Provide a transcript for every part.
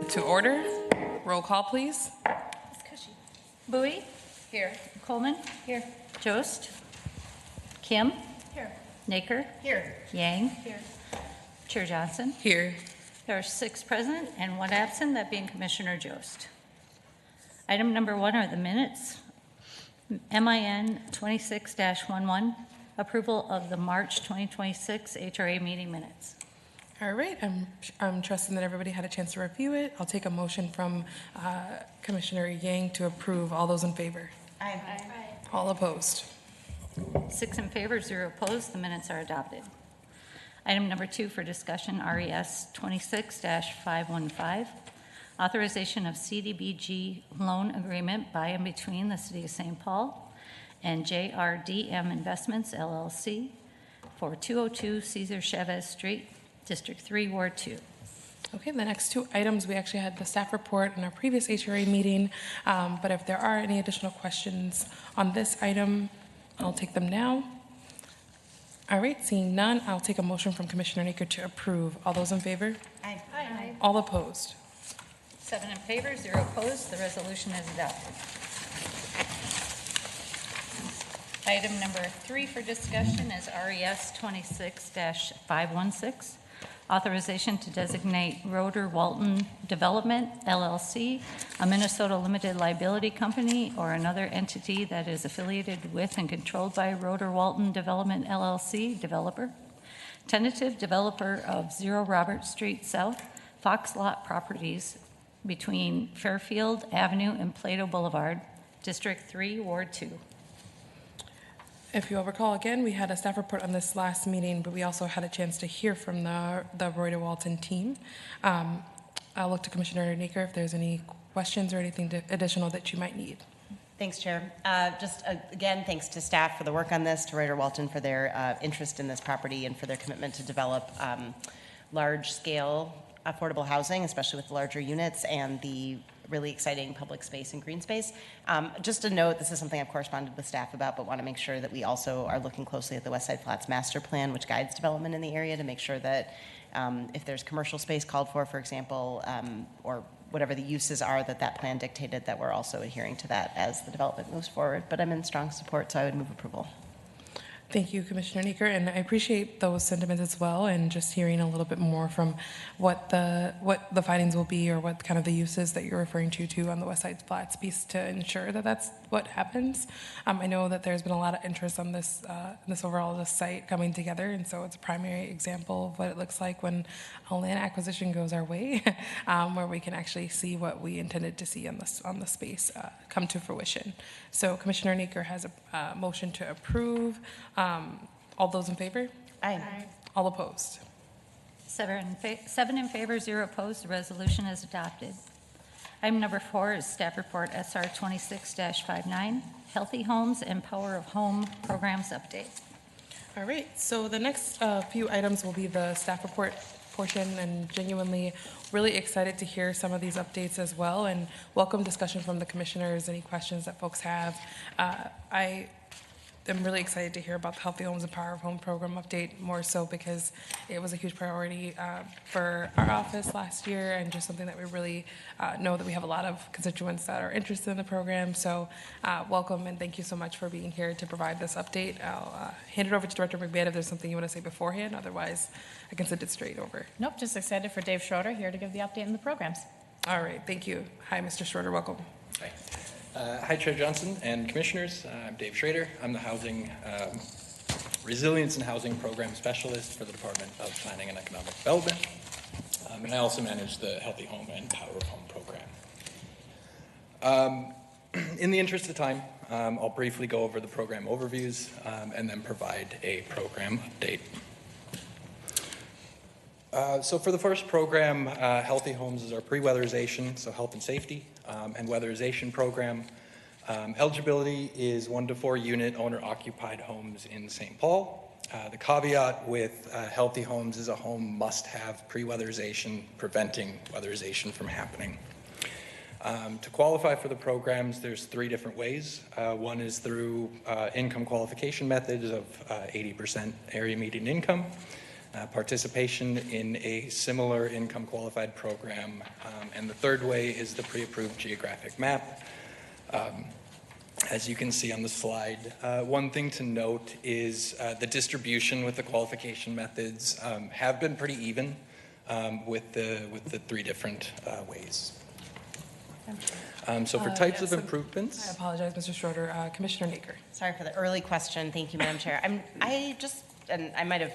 To order. Roll call, please. Bowie? Here. Coleman? Here. Jost? Kim? Here. Naker? Here. Yang? Here. Chair Johnson? Here. There are 6 present and 1 absent, that being Commissioner Jost. Item number 1 are the minutes. MIN 26-11, approval of the March 2026 HRA meeting minutes. All right. I'm trusting that everybody had a chance to review it. I'll take a motion from Commissioner Yang to approve. All those in favor? Aye. All opposed? 6 in favor, 0 opposed. The minutes are adopted. Item number 2 for discussion, RES 26-515, authorization of CDBG loan agreement by and between the City of St. Paul and JRDM Investments, LLC for 202 Cesar Chavez Street, District 3, Ward 2. Okay, the next 2 items, we actually had the staff report in our previous HRA meeting, but if there are any additional questions on this item, I'll take them now. All right, seeing none, I'll take a motion from Commissioner Naker to approve. All those in favor? Aye. All opposed? 7 in favor, 0 opposed. The resolution is adopted. Item number 3 for discussion is RES 26-516, authorization to designate Roeder Walton Development, LLC, a Minnesota limited liability company or another entity that is affiliated with and controlled by Roeder Walton Development, LLC, developer, tentative developer of 0 Robert Street South, Fox Lot Properties between Fairfield Avenue and Plato Boulevard, District 3, Ward 2. If you'll recall, again, we had a staff report on this last meeting, but we also had a chance to hear from the Roeder Walton team. I'll look to Commissioner Naker if there's any questions or anything additional that you might need. Thanks, Chair. Again, thanks to staff for the work on this, to Roeder Walton for their interest in this property and for their commitment to develop large-scale affordable housing, especially with larger units and the really exciting public space and green space. Just a note, this is something I've corresponded with staff about, but want to make sure that we also are looking closely at the West Side Flats master plan, which guides development in the area, to make sure that if there's commercial space called for example, or whatever the uses are that plan dictated, that we're also adhering to that as the development moves forward. But I'm in strong support, so I would move approval. Thank you, Commissioner Naker, and I appreciate those sentiments as well, and just hearing a little bit more from what the findings will be, or what kind of the uses that you're referring to on the West Side Flats piece, to ensure that that's what happens. I know that there's been a lot of interest on this this site coming together, and so it's a primary example of what it looks like when a land acquisition goes our way, where we can actually see what we intended to see on the space come to fruition. So Commissioner Naker has a motion to approve. All those in favor? Aye. All opposed? 7 in favor, 0 opposed. The resolution is adopted. Item number 4 is staff report SR 26-59, Healthy Homes and Power of Home Programs Update. All right, so the next few items will be the staff report portion, and genuinely really excited to hear some of these updates as well, and welcome discussion from the commissioners, any questions that folks have. I'm really excited to hear about the Healthy Homes and Power of Home program update, more so because it was a huge priority for our office last year, and just something that we really know that we have a lot of constituents that are interested in the program. So welcome, and thank you so much for being here to provide this update. I'll hand it over to Director McMahon if there's something you want to say beforehand. Otherwise, I can send it straight over. Nope, just excited for Dave Schroeder here to give the update on the programs. All right, thank you. Hi, Mr. Schroeder, welcome. Hi. Hi, Chair Johnson and Commissioners. I'm Dave Schrader. I'm the Housing Resilience and Housing Program Specialist for the Department of Planning and Economic Development. And I also manage the Healthy Home and Power of Home program. In the interest of time, I'll briefly go over the program overviews and then provide a program update. So for the first program, Healthy Homes is our pre-weatherization, so health and safety, and weatherization program. Eligibility is 1 to 4 unit owner-occupied homes in St. Paul. The caveat with Healthy Homes is a home must have pre-weatherization, preventing weatherization from happening. To qualify for the programs, there's 3 different ways. One is through income qualification methods of 80% area median income. participation in a similar income qualified program, and the third way is the pre-approved geographic map. As you can see on the slide, one thing to note is the distribution with the qualification methods have been pretty even with the three different ways. So for types of I improvements, apologize, Mr. Schroeder. Commissioner Naker. Sorry for the early question. Thank you, Madam Chair. And I might have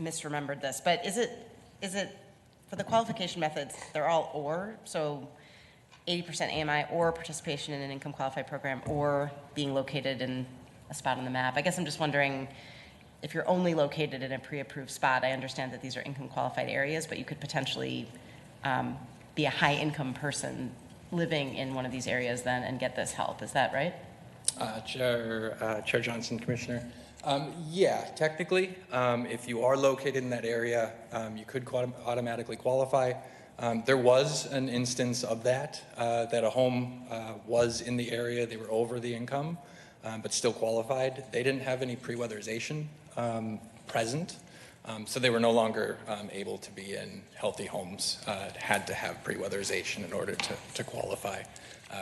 misremembered this, but is it for the qualification methods, they're all or, so 80% AMI or participation in an income qualified program or being located in a spot on the map? I guess I'm just wondering if you're only located in a pre-approved spot. I understand that these are income qualified areas, but you could potentially be a high income person living in one of these areas then and get this help. Is that right? Chair Johnson, Commissioner. Yeah, technically, if you are located in that area, you could automatically qualify. There was an instance of that a home was in the area, they were over the income, but still qualified. They didn't have any pre-weatherization present, so they were no longer able to be in healthy homes, had to have pre-weatherization in order to qualify.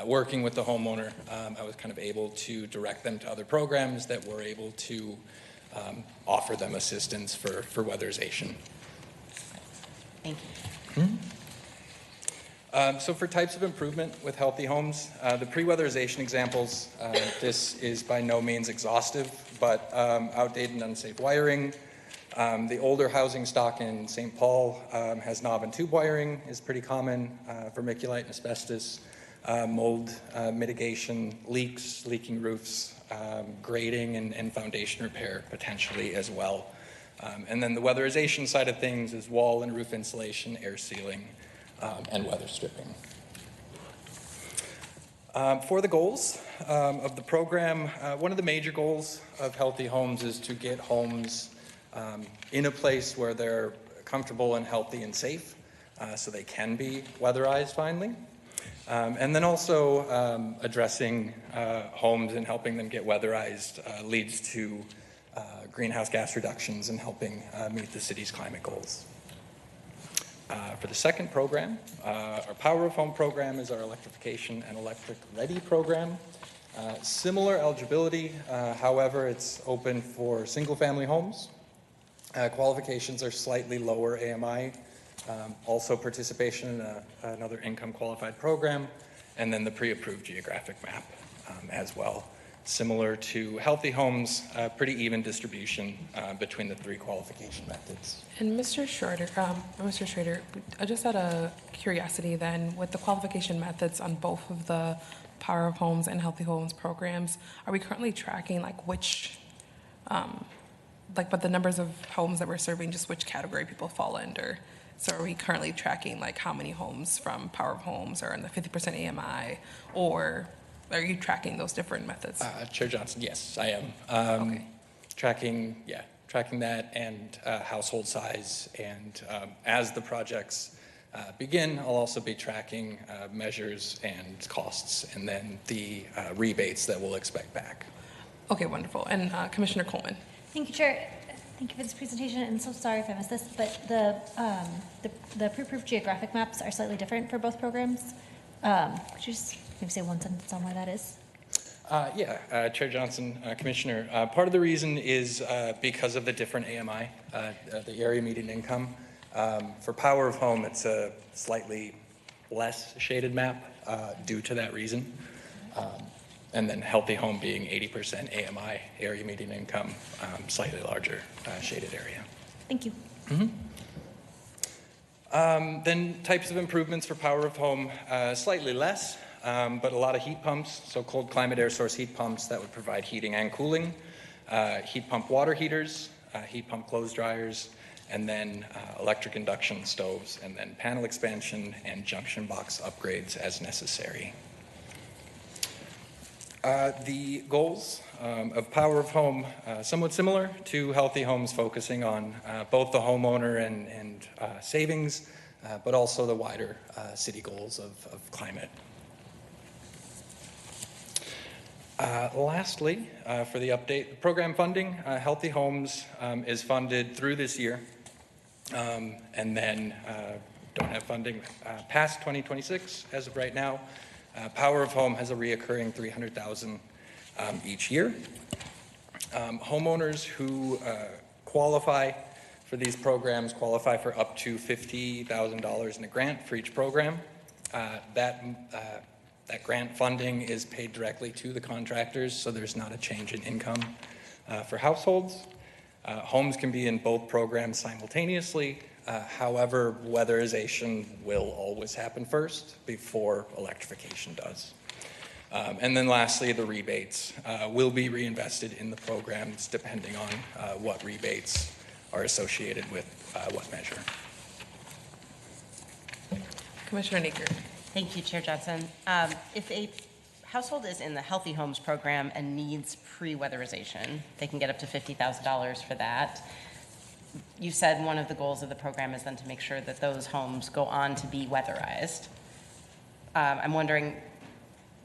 Working with the homeowner, I was kind of able to direct them to other programs that were able to offer them assistance for weatherization. Thank you. So for types of improvement with healthy homes, the pre-weatherization examples, this is by no means exhaustive, but outdated and unsafe wiring. The older housing stock in St. Paul has knob and tube wiring is pretty common, vermiculite and asbestos, mold mitigation, leaks, leaking roofs, grading and foundation repair potentially as well. And then the weatherization side of things is wall and roof insulation, air sealing, and weather stripping. For the goals of the program, one of the major goals of Healthy Homes is to get homes in a place where they're comfortable and healthy and safe, so they can be weatherized finally. And then also addressing homes and helping them get weatherized leads to greenhouse gas reductions and helping meet the city's climate goals. For the second program, our Power of Home program is our electrification and electric ready program. Similar eligibility, however, it's open for single family homes. Qualifications are slightly lower AMI, also participation in another income qualified program, and then the pre-approved geographic map as well. Similar to Healthy Homes, pretty even distribution between the three qualification methods. And Mr. Schroeder, just out of curiosity then, with the qualification methods on both of the Power of Homes and Healthy Homes programs, are we currently tracking like which, but the numbers of homes that we're serving, just which category people fall under? So are we currently tracking like how many homes from Power of Homes are in the 50% AMI, or are you tracking those different methods? Chair Johnson, yes, I am. Okay. Tracking that and household size. And as the projects begin, I'll also be tracking measures and costs, and then the rebates that we'll expect back. Okay, wonderful. And Commissioner Coleman. Thank you, Chair. Thank you for this presentation, and so sorry if I missed this, but the pre-approved geographic maps are slightly different for both programs. Could you just maybe say one sentence on why that is? Chair Johnson, Commissioner, part of the reason is because of the different AMI, the area median income. For Power of Home, it's a slightly less shaded map due to that reason. And then Healthy Home being 80% AMI, area median income, slightly larger shaded area. Thank you. Then types of improvements for Power of Home, slightly less, but a lot of heat pumps, so cold climate air source heat pumps that would provide heating and cooling, heat pump water heaters, heat pump clothes dryers, and then electric induction stoves, and then panel expansion and junction box upgrades as necessary. The goals of Power of Home, somewhat similar to Healthy Homes, focusing on both the homeowner and savings, but also the wider city goals of climate. Lastly, for the update, the program funding, Healthy Homes is funded through this year and then don't have funding past 2026 as of right now. Power of Home has a reoccurring $300,000 each year. Homeowners who qualify for these programs qualify for up to $50,000 in a grant for each program. That grant funding is paid directly to the contractors, so there's not a change in income for households. Homes can be in both programs simultaneously. However, weatherization will always happen first before electrification does. And then lastly, the rebates will be reinvested in the programs depending on what rebates are associated with what measure. Commissioner Naker. Thank you, Chair Johnson. If a household is in the Healthy Homes program and needs pre-weatherization, they can get up to $50,000 for that. You said one of the goals of the program is then to make sure that those homes go on to be weatherized. I'm wondering,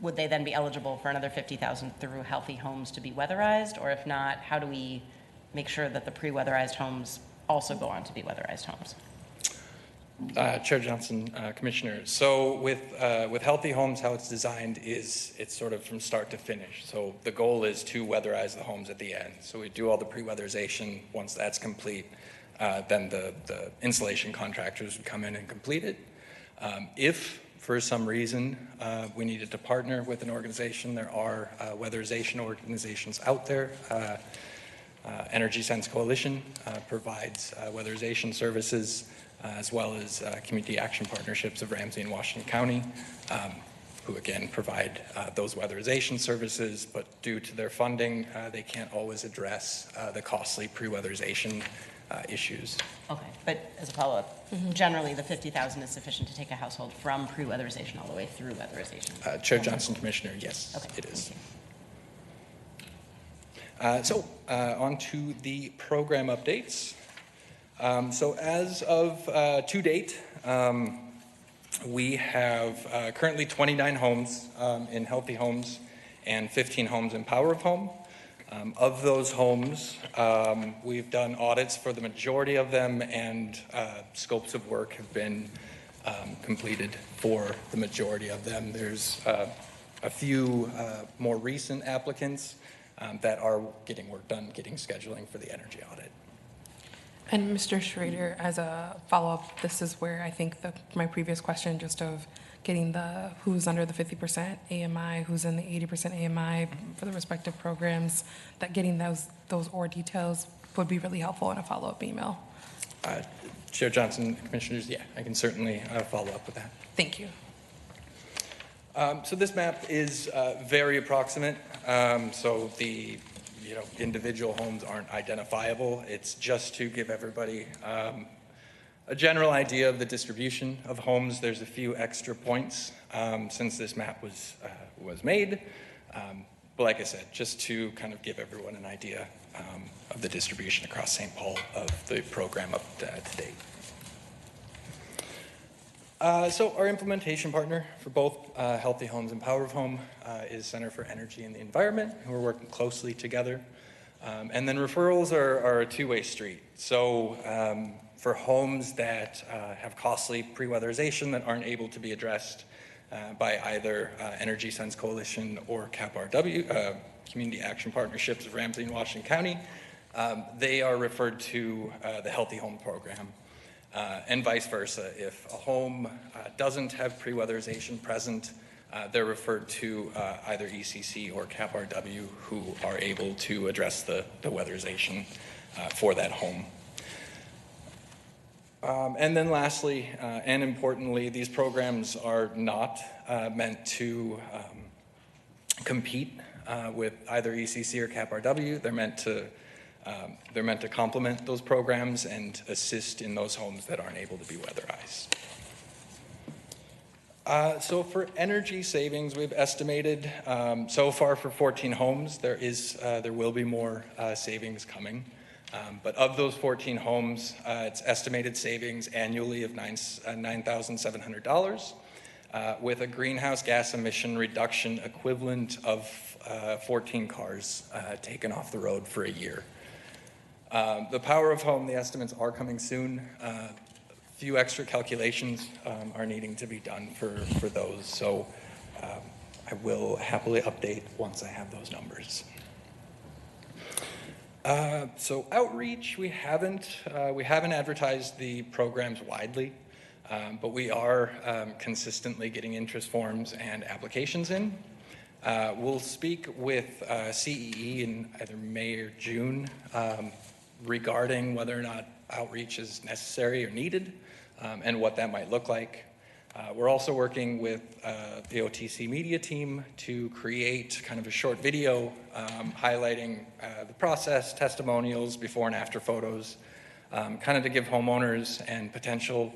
would they then be eligible for another $50,000 through Healthy Homes to be weatherized? Or if not, how do we make sure that the pre-weatherized homes also go on to be weatherized homes? Chair Johnson, Commissioner. So with Healthy Homes, how it's designed is it's sort of from start to finish. So the goal is to weatherize the homes at the end. So we do all the pre-weatherization. Once that's complete, then the installation contractors would come in and complete it. If for some reason we needed to partner with an organization, there are weatherization organizations out there. Energy Sense Coalition provides weatherization services, as well as community action partnerships of Ramsey and Washington County, who again provide those weatherization services, but due to their funding, they can't always address the costly pre-weatherization issues. Okay, but as a follow-up, generally the $50,000 is sufficient to take a household from pre-weatherization all the way through weatherization? Chair Johnson, Commissioner, yes, okay, it is. Thank you. On to the program updates. So as of to date, we have currently 29 homes in Healthy Homes and 15 homes in Power of Home. Of those homes, we've done audits for the majority of them, and scopes of work have been completed for the majority of them. There's a few more recent applicants that are getting work done, getting scheduling for the energy audit. And Mr. Schrader, as a follow-up, this is where I think my previous question just of getting the who's under the 50% AMI, who's in the 80% AMI for the respective programs, that getting those OR details would be really helpful in a follow-up email. Chair Johnson, Commissioners, yeah, I can certainly follow up with that. Thank you. So this map is very approximate. So the individual homes aren't identifiable. It's just to give everybody a general idea of the distribution of homes. There's a few extra points since this map was made. But like I said, just to kind of give everyone an idea of the distribution across St. Paul of the program up to date. So our implementation partner for both Healthy Homes and Power of Home is Center for Energy and the Environment, and we're working closely together. And then referrals are a two-way street. So for homes that have costly pre-weatherization that aren't able to be addressed by either Energy Sense Coalition or CAPRW, Community Action Partnerships of Ramsey and Washington County, they are referred to the Healthy Home program. And vice versa. If a home doesn't have pre-weatherization present, they're referred to either ECC or CAPRW, who are able to address the weatherization for that home. And then lastly, and importantly, these programs are not meant to compete with either ECC or CAPRW. They're meant to complement those programs and assist in those homes that aren't able to be weatherized. So for energy savings, we've estimated so far for 14 homes, there will be more savings coming. But of those 14 homes, it's estimated savings annually of $9,700 with a greenhouse gas emission reduction equivalent of 14 cars taken off the road for a year. The Power of Home, the estimates are coming soon. A few extra calculations are needing to be done for those, so I will happily update once I have those numbers. So outreach, we haven't advertised the programs widely, but we are consistently getting interest forms and applications in. We'll speak with CEE in either May or June regarding whether or not outreach is necessary or needed, and what that might look like. We're also working with the OTC media team to create kind of a short video highlighting the process, testimonials, before and after photos, kind of to give homeowners and potential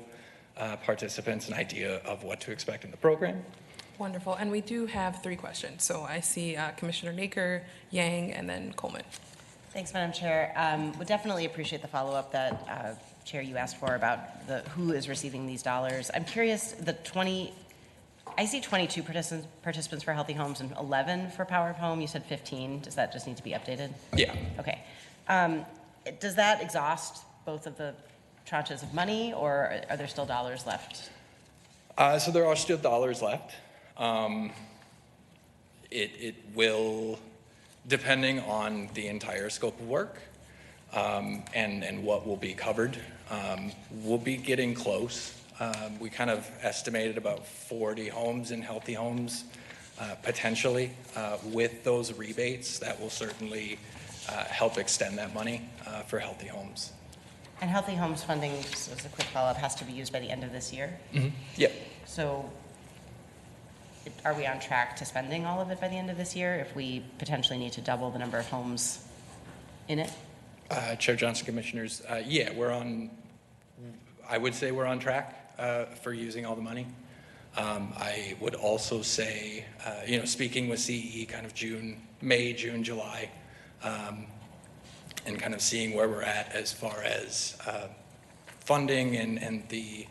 participants an idea of what to expect in the program. Wonderful. And we do have 3 questions. So I see Commissioner Naker, Yang, and then Coleman. Thanks, Madam Chair. Would definitely appreciate the follow-up that, Chair, you asked for about who is receiving these dollars. I'm curious, I see 22 participants for Healthy Homes and 11 for Power of Home. You said 15. Does that just need to be updated? Yeah. Okay. Does that exhaust both of the tranches of money, or are there still dollars left? So there are still dollars left. It will, depending on the entire scope of work and what will be covered, we'll be getting close. We kind of estimated about 40 homes in Healthy Homes potentially. With those rebates, that will certainly help extend that money for Healthy Homes. And Healthy Homes funding, just as a quick follow-up, has to be used by the end of this year? Mm-hmm. Yep. So are we on track to spending all of it by the end of this year if we potentially need to double the number of homes in it? Chair Johnson, Commissioners, yeah, I would say we're on track for using all the money. I would also say, speaking with CEE kind of May, June, July, and kind of seeing where we're at as far as funding and the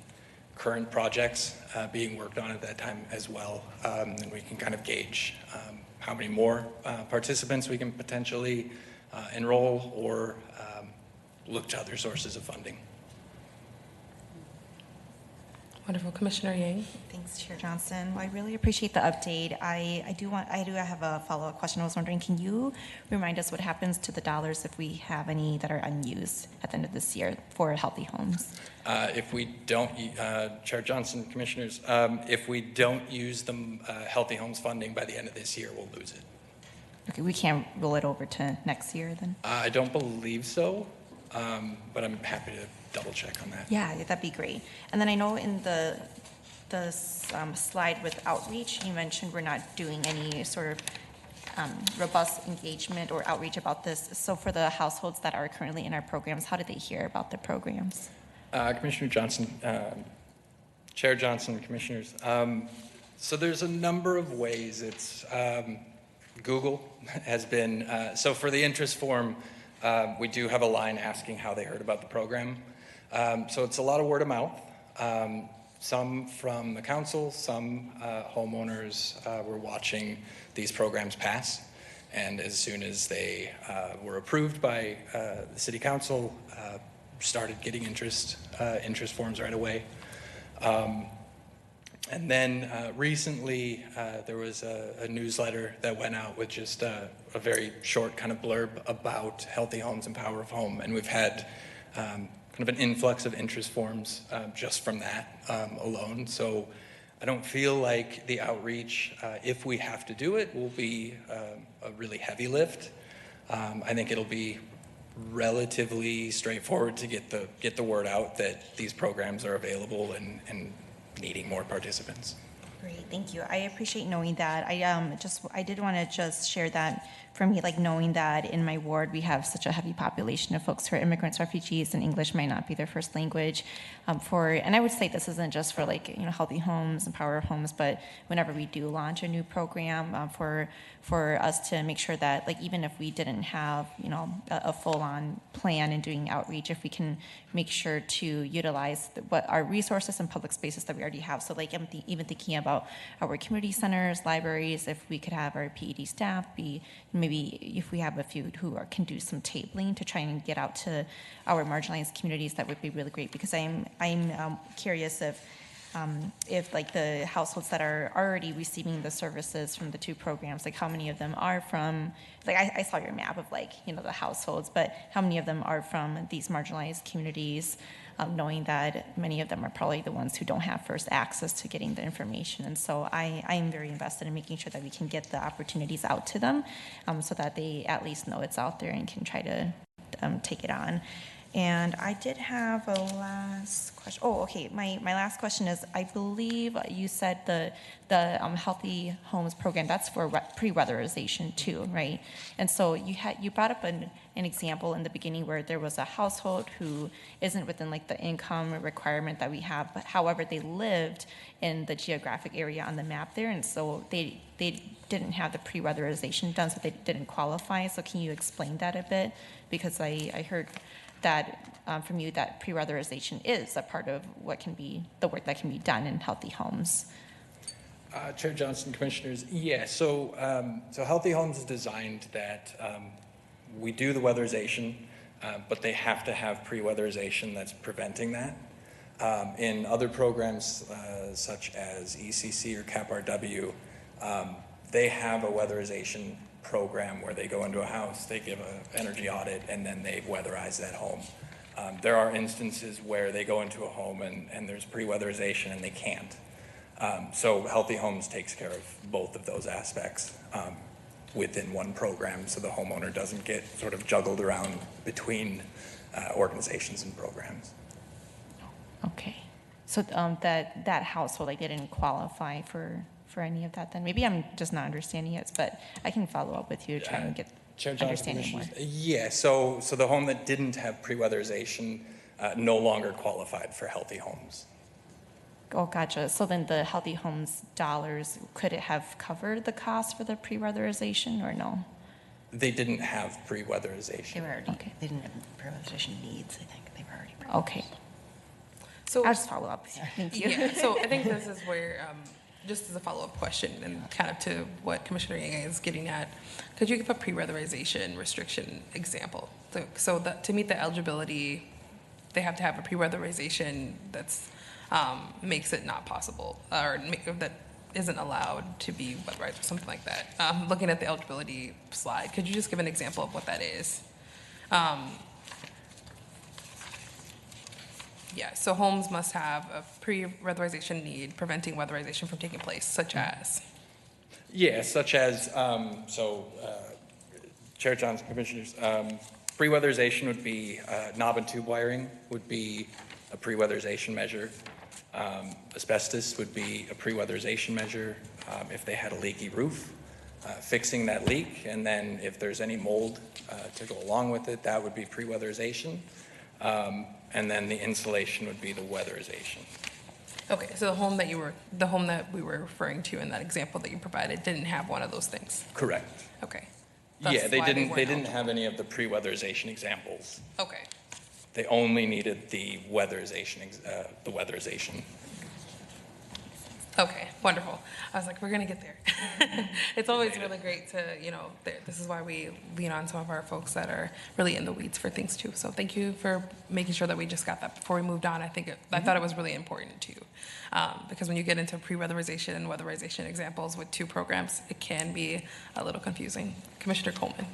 current projects being worked on at that time as well. And we can kind of gauge how many more participants we can potentially enroll or look to other sources of funding. Wonderful. Commissioner Yang. Thanks, Chair Johnson. Well, I really appreciate the update. I do have a follow-up question. I was wondering, can you remind us what happens to the dollars if we have any that are unused at the end of this year for Healthy Homes? If we don't, Chair Johnson, Commissioners, if we don't use the Healthy Homes funding by the end of this year, we'll lose it. Okay, we can't roll it over to next year then? I don't believe so, but I'm happy to double check on that. Yeah, that'd be great. And then I know in the slide with outreach, you mentioned we're not doing any sort of robust engagement or outreach about this. So for the households that are currently in our programs, how did they hear about the programs? Commissioner Johnson, Chair Johnson, Commissioners. So there's a number of ways. It's Google has been, so for the interest form, we do have a line asking how they heard about the program. So it's a lot of word of mouth. Some from the council, some homeowners were watching these programs pass. And as soon as they were approved by the city council, started getting interest forms right away. And then recently there was a newsletter that went out with just a very short kind of blurb about Healthy Homes and Power of Home. And we've had kind of an influx of interest forms just from that alone. So I don't feel like the outreach, if we have to do it, will be a really heavy lift. I think it'll be relatively straightforward to get the word out that these programs are available and needing more participants. Great, thank you. I appreciate knowing that. I did want to just share that for me, like knowing that in my ward we have such a heavy population of folks who are immigrants, refugees, and English might not be their first language. And I would say this isn't just for Healthy Homes and Power of Homes, but whenever we do launch a new program for us to make sure that even if we didn't have a full-on plan in doing outreach, if we can make sure to utilize what our resources and public spaces that we already have. So I'm even thinking about our community centers, libraries, if we could have our PED staff be maybe maybe if we have a few who can do some tabling to try and get out to our marginalized communities, that would be really great, because I'm curious if like the households that are already receiving the services from the two programs, like how many of them are from, like I saw your map of like, you know, the households, but how many of them are from these marginalized communities, knowing that many of them are probably the ones who don't have first access to getting the information. And so I am very invested in making sure that we can get the opportunities out to them, so that they at least know it's out there and can try to take it on. And I did have a last question. Oh, okay. My last question is, I believe you said the Healthy Homes program, that's for pre-weatherization too, right? And so you brought up an example in the beginning where there was a household who isn't within like the income requirement that we have, but however they lived in the geographic area on the map there, and so they didn't have the pre-weatherization done, so they didn't qualify. So can you explain that a bit? Because I heard that from you that pre-weatherization is a part of what can be the work that can be done in healthy homes. Chair Johnson, Commissioners, yeah, so Healthy Homes is designed that we do the weatherization, but they have to have pre-weatherization that's preventing that. In other programs such as ECC or CAPRW, they have a weatherization program where they go into a house, they give an energy audit, and then they weatherize that home. There are instances where they go into a home and there's pre-weatherization and they can't. So Healthy Homes takes care of both of those aspects within one program, so the homeowner doesn't get sort of juggled around between organizations and programs. Okay. So that household, like, they didn't qualify for any of that then? Maybe I'm just not understanding it, but I can follow up with you to try and get Chair Johnson, understanding more. Yeah, so the home that didn't have pre-weatherization no longer qualified for Healthy Homes. Oh, gotcha. So then the Healthy Homes dollars, could it have covered the cost for the pre-weatherization or no? They didn't have pre-weatherization. They were already, Okay. they didn't have privatization needs, I think. They were already. Okay. So I'll just follow up with you. Thank you. yeah, so I think this is where, just as a follow-up question and kind of to what Commissioner Yang is getting at, could you give a pre-weatherization restriction example? So that to meet the eligibility, they have to have a pre-weatherization that's makes it not possible, or that isn't allowed to be weatherized or something like that. Looking at the eligibility slide, could you just give an example of what that is? Yeah, so homes must have a pre-weatherization need preventing weatherization from taking place, such as? Yeah, such as, Chair Johnson, Commissioners, pre-weatherization would be knob and tube wiring would be a pre-weatherization measure. Asbestos would be a pre-weatherization measure if they had a leaky roof. Fixing that leak, and then if there's any mold to go along with it, that would be pre-weatherization. And then the insulation would be the weatherization. Okay, so the home that we were referring to in that example that you provided didn't have one of those things. Correct. Okay. Yeah, they why didn't weren't have any of the pre-weatherization examples. Okay. They only needed the weatherization. Okay, wonderful. I was like, we're going to get there. It's always really great to, this is why we lean on some of our folks that are really in the weeds for things too. So thank you for making sure that we just got that before we moved on. I thought it was really important too. Because when you get into pre-weatherization and weatherization examples with two programs, it can be a little confusing. Commissioner Coleman.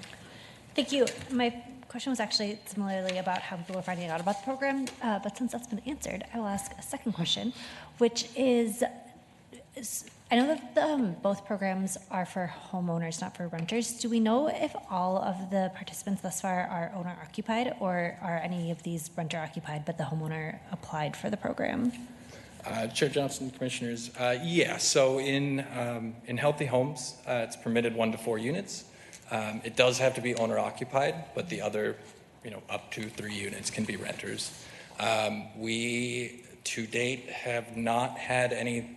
Thank you. My question was actually similarly about how people are finding out about the program, but since that's been answered, I will ask a second question, which is, I know that both programs are for homeowners, not for renters. Do we know if all of the participants thus far are owner-occupied, or are any of these renter-occupied, but the homeowner applied for the program? Chair Johnson, Commissioners, yeah. So in Healthy Homes, it's permitted 1 to 4 units. It does have to be owner-occupied, but the other, up to 3 units can be renters. We, to date, have not had any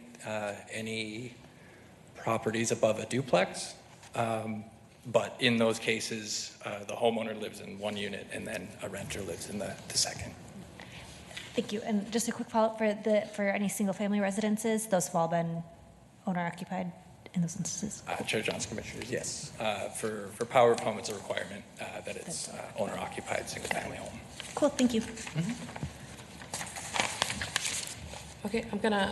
properties above a duplex, but in those cases, the homeowner lives in 1 unit and then a renter lives in the second. Thank you. And just a quick follow-up for any single-family residences, those have all been owner-occupied in those instances? Chair Johnson, Commissioners, yes. For power of home, it's a requirement that it's owner-occupied single-family home. Cool, thank you. Okay,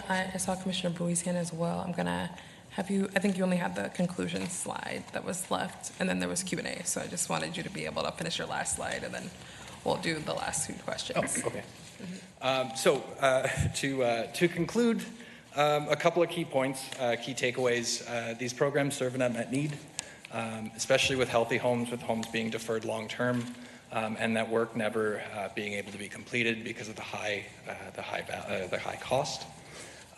I saw Commissioner Bowie's hand as well. I'm gonna have you, I think you only had the conclusion slide that was left, and then there was Q&A. So I just wanted you to be able to finish your last slide, and then we'll do the last 2 questions. Oh, okay. To conclude, a couple of key points, key takeaways. These programs serve an unmet need, especially with healthy homes, with homes being deferred long-term, and that work never being able to be completed because of the high cost.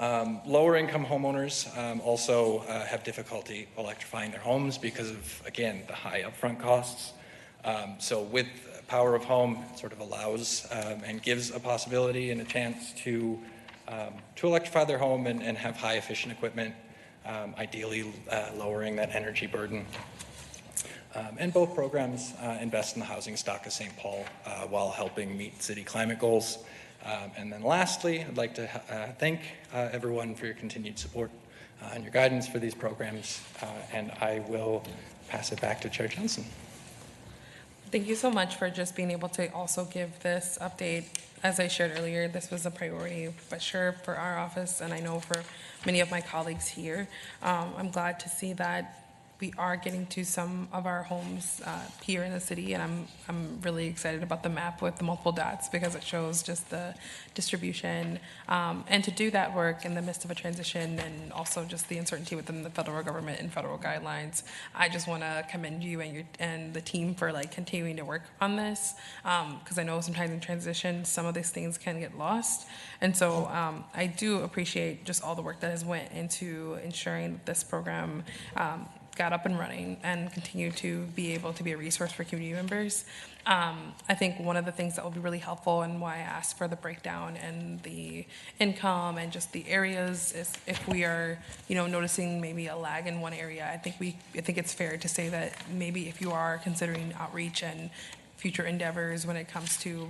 Lower-income homeowners also have difficulty electrifying their homes because of, again, the high upfront costs. So with Power of Home, it sort of allows and gives a possibility and a chance to electrify their home and have high efficient equipment, ideally lowering that energy burden. And both programs invest in the housing stock of St. Paul while helping meet city climate goals. And then lastly, I'd like to thank everyone for your continued support and your guidance for these programs. And I will pass it back to Chair Johnson. Thank you so much for just being able to also give this update. As I shared earlier, this was a priority, but sure, for our office, and I know for many of my colleagues here. I'm glad to see that we are getting to some of our homes here in the city, and I'm really excited about the map with the multiple dots because it shows just the distribution. And to do that work in the midst of a transition and also just the uncertainty within the federal government and federal guidelines, I just want to commend you and the team for like continuing to work on this because I know sometimes in transition some of these things can get lost. And so I do appreciate just all the work that has went into ensuring that this program got up and running and continue to be able to be a resource for community members. I think one of the things that will be really helpful and why I asked for the breakdown and the income and just the areas is if we are, noticing maybe a lag in one area, I think it's fair to say that maybe if you are considering outreach and future endeavors when it comes to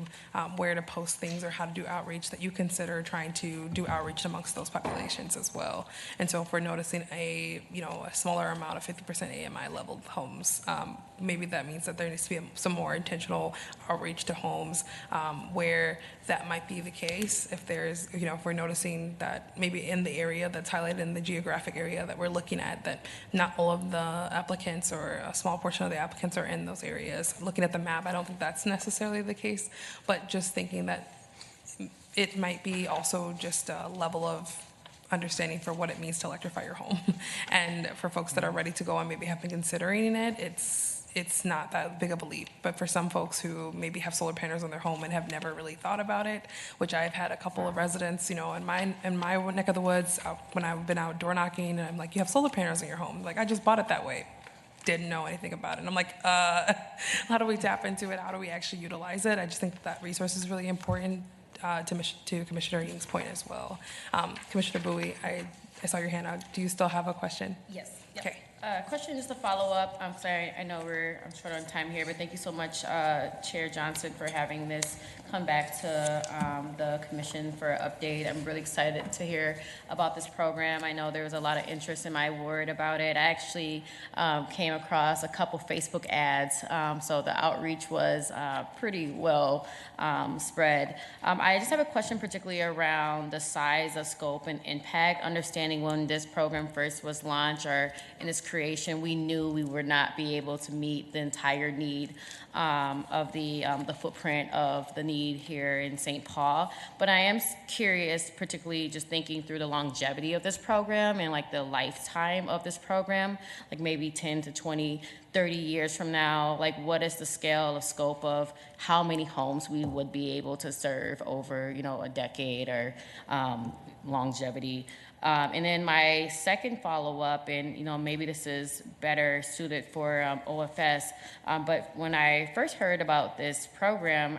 where to post things or how to do outreach, that you consider trying to do outreach amongst those populations as well. And so if we're noticing a smaller amount of 50% AMI level homes, maybe that means that there needs to be some more intentional outreach to homes where that might be the case. If there's, if we're noticing that maybe in the area that's highlighted in the geographic area that we're looking at, that not all of the applicants or a small portion of the applicants are in those areas. Looking at the map, I don't think that's necessarily the case, but just thinking that it might be also just a level of understanding for what it means to electrify your home. And for folks that are ready to go and maybe have been considering it, it's not that big of a leap. But for some folks who maybe have solar panels on their home and have never really thought about it, which I've had a couple of residents, in my neck of the woods, when I've been out door knocking, and I'm like, you have solar panels in your home? Like, I just bought it that way. Didn't know anything about it. And I'm like, how do we tap into it? How do we actually utilize it? I just think that resource is really important to Commissioner Ying's point as well. Commissioner Bowie, I saw your hand out. Do you still have a question? Yes. Yep. Okay. Question just to follow up. I'm sorry, I know I'm short on time here, but thank you so much, Chair Johnson, for having this come back to the commission for an update. I'm really excited to hear about this program. I know there was a lot of interest in my ward about it. I actually came across a couple Facebook ads, so the outreach was pretty well spread. I just have a question particularly around the size, the scope, and impact. Understanding when this program first was launched or in its creation, we knew we would not be able to meet the entire need of the footprint of the need here in St. Paul. But I am curious, particularly just thinking through the longevity of this program and like the lifetime of this program, like maybe 10 to 20, 30 years from now, like what is the scale of scope of how many homes we would be able to serve over, a decade or longevity. And then my second follow-up, and maybe this is better suited for OFS, but when I first heard about this program,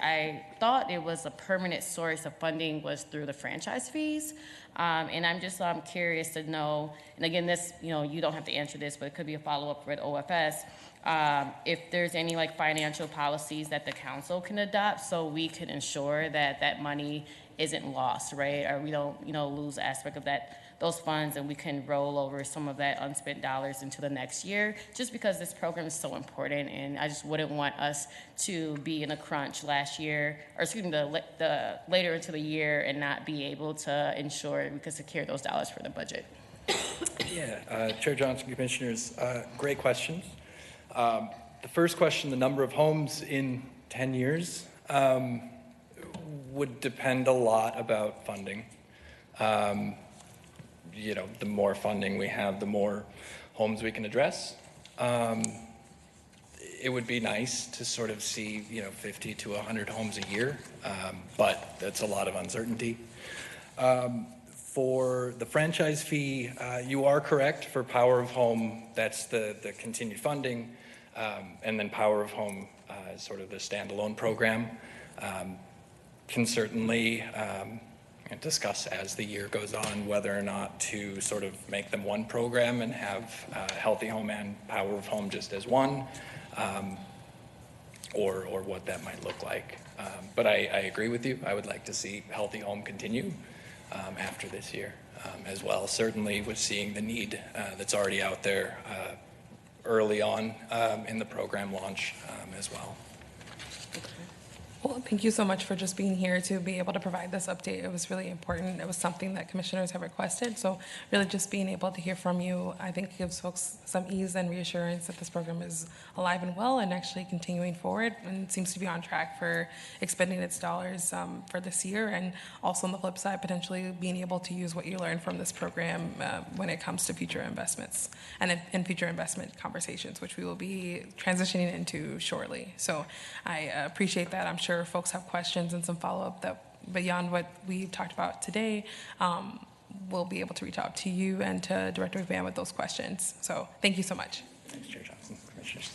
I thought it was a permanent source of funding was through the franchise fees. And I'm just curious to know, and again, this, you don't have to answer this, but it could be a follow-up with OFS, if there's any financial policies that the council can adopt so we can ensure that that money isn't lost, right? Or we don't, lose aspect of that those funds and we can roll over some of that unspent dollars into the next year, just because this program is so important, and I just wouldn't want us to be in a crunch last year, or excuse me, the later into the year and not be able to ensure we could secure those dollars for the budget. Yeah, Chair Johnson, Commissioners, great questions. The first question, the number of homes in 10 years, would depend a lot about funding. You know, the more funding we have, the more homes we can address. It would be nice to sort of see, 50 to 100 homes a year, but that's a lot of uncertainty. For the franchise fee, you are correct. For Power of Home, that's the continued funding, and then Power of Home is sort of the standalone program. Can certainly discuss as the year goes on whether or not to sort of make them one program and have Healthy Home and Power of Home just as one, or what that might look like. But I agree with you. I would like to see Healthy Home continue after this year as well. Certainly with seeing the need that's already out there early on in the program launch as well. Well, thank you so much for just being here to be able to provide this update. It was really important. It was something that commissioners have requested. So really just being able to hear from you, I think gives folks some ease and reassurance that this program is alive and well and actually continuing forward and seems to be on track for expending its dollars for this year. And also on the flip side, potentially being able to use what you learned from this program when it comes to future investments and in future investment conversations, which we will be transitioning into shortly. So I appreciate that. I'm sure folks have questions and some follow-up that beyond what we've talked about today, we'll be able to reach out to you and to Director McMahon with those questions. So thank you so much. Thanks, Chair Johnson. Commissioners.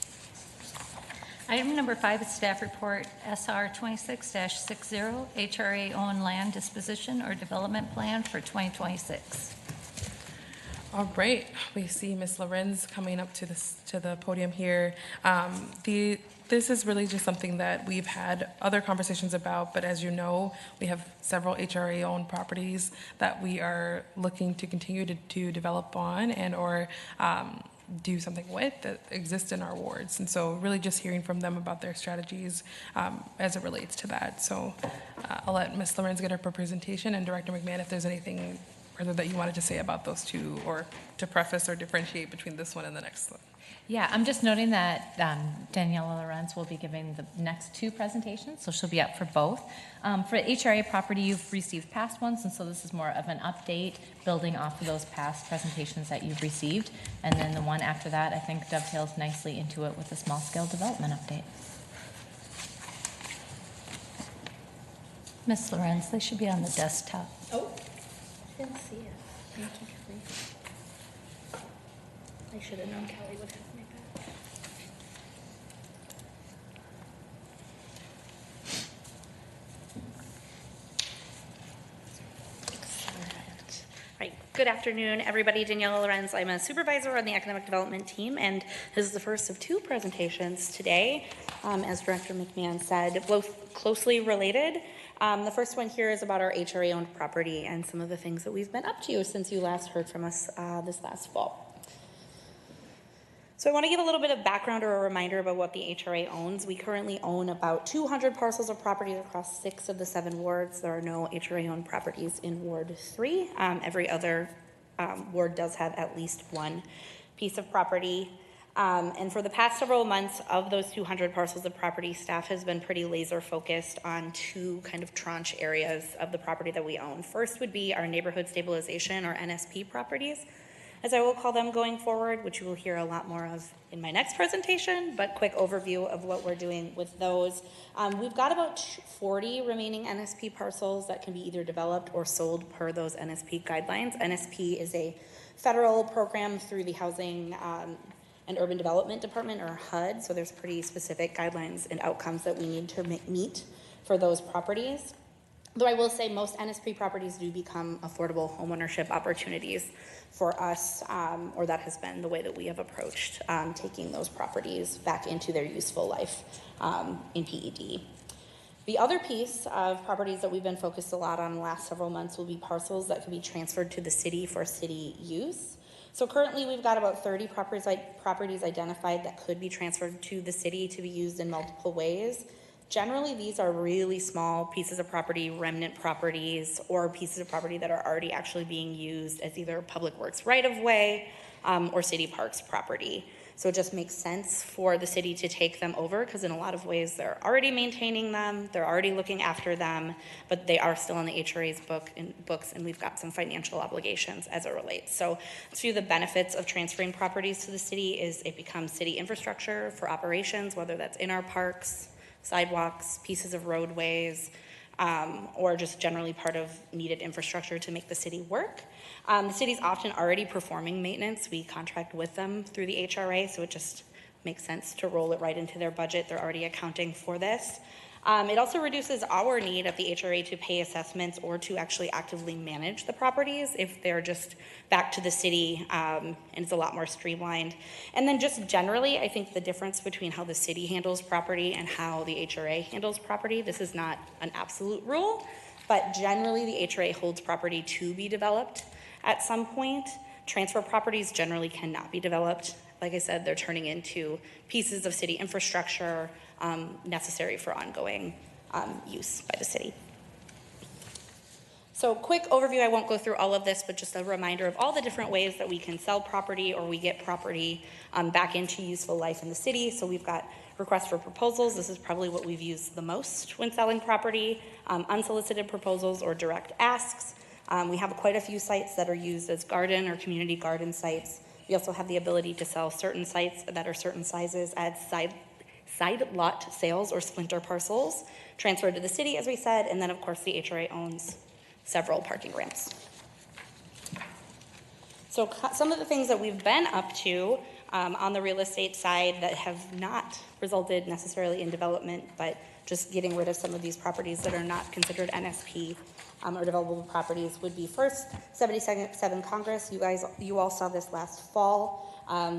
Item number 5 is staff report SR 26-60, HRA owned land disposition or development plan for 2026. All right, we see Ms. Lorenz coming up to the podium here. This is really just something that we've had other conversations about, but as you know, we have several HRA-owned properties that we are looking to continue to develop on and or do something with that exist in our wards. And so really just hearing from them about their strategies as it relates to that. So I'll let Ms. Lorenz get her presentation, and Director McMahon, if there's anything further that you wanted to say about those two, or to preface or differentiate between this one and the next one. Yeah, I'm just noting that Daniela Lorenz will be giving the next 2 presentations, so she'll be up for both. For HRA property, you've received past ones, and so this is more of an update, building off of those past presentations that you've received. And then the one after that, I think, dovetails nicely into it with a small-scale development update. Ms. Lorenz, they should be on the desktop. Oh, I didn't see it. Thank you, Kelly. I should have known Kelly would have my back. Excellent. Right. Good afternoon, everybody. Daniela Lorenz. I'm a supervisor on the academic development team, and this is the first of 2 presentations today. As Director McMahon said, both closely related. The first one here is about our HRA-owned property and some of the things that we've been up to since you last heard from us this last fall. So I want to give a little bit of background or a reminder about what the HRA owns. We currently own about 200 parcels of property across 6 of the 7 wards. There are no HRA-owned properties in Ward 3. Every other ward does have at least one piece of property. And for the past several months of those 200 parcels of property, staff has been pretty laser focused on 2 kind of tranche areas of the property that we own. First would be our neighborhood stabilization or NSP properties, as I will call them going forward, which you will hear a lot more of in my next presentation, but quick overview of what we're doing with those. We've got about 40 remaining NSP parcels that can be either developed or sold per those NSP guidelines. NSP is a federal program through the Housing and Urban Development Department, or HUD, so there's pretty specific guidelines and outcomes that we need to meet for those properties. Though I will say most NSP properties do become affordable homeownership opportunities for us, or that has been the way that we have approached taking those properties back into their useful life in PED. The other piece of properties that we've been focused a lot on the last several months will be parcels that can be transferred to the city for city use. So currently we've got about 30 properties identified that could be transferred to the city to be used in multiple ways. Generally, these are really small pieces of property, remnant properties, or pieces of property that are already actually being used as either public works right-of-way or city parks property. So it just makes sense for the city to take them over because in a lot of ways they're already maintaining them, they're already looking after them, but they are still in the HRA's books, and we've got some financial obligations as it relates. So a few of the benefits of transferring properties to the city is it becomes city infrastructure for operations, whether that's in our parks, sidewalks, pieces of roadways, or just generally part of needed infrastructure to make the city work. The city's often already performing maintenance. We contract with them through the HRA, so it just makes sense to roll it right into their budget. They're already accounting for this. It also reduces our need of the HRA to pay assessments or to actually actively manage the properties if they're just back to the city, and it's a lot more streamlined. And then just generally, I think the difference between how the city handles property and how the HRA handles property, this is not an absolute rule, but generally the HRA holds property to be developed at some point. Transfer properties generally cannot be developed. Like I said, they're turning into pieces of city infrastructure necessary for ongoing use by the city. So quick overview, I won't go through all of this, but just a reminder of all the different ways that we can sell property or we get property back into useful life in the city. So we've got requests for proposals. This is probably what we've used the most when selling property, unsolicited proposals or direct asks. We have quite a few sites that are used as garden or community garden sites. We also have the ability to sell certain sites that are certain sizes as side lot sales or splinter parcels transferred to the city, as we said, and then of course the HRA owns several parking ramps. So some of the things that we've been up to on the real estate side that have not resulted necessarily in development, but just getting rid of some of these properties that are not considered NSP or developable properties would be first, 77 Congress. You all saw this last fall.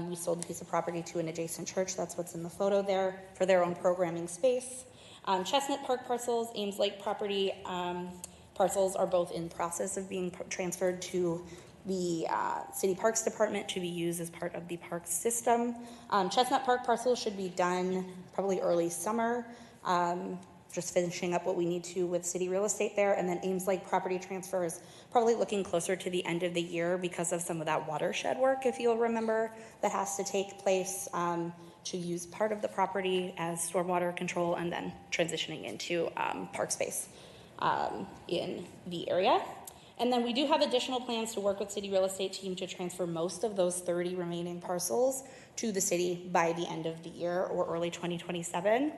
We sold a piece of property to an adjacent church. That's what's in the photo there for their own programming space. Chestnut Park parcels, Ames Lake property parcels are both in process of being transferred to the City Parks Department to be used as part of the parks system. Chestnut Park parcels should be done probably early summer. Just finishing up what we need to with city real estate there, and then Ames Lake property transfers, probably looking closer to the end of the year because of some of that watershed work, if you'll remember, that has to take place to use part of the property as stormwater control and then transitioning into park space in the area. And then we do have additional plans to work with city real estate team to transfer most of those 30 remaining parcels to the city by the end of the year or early 2027.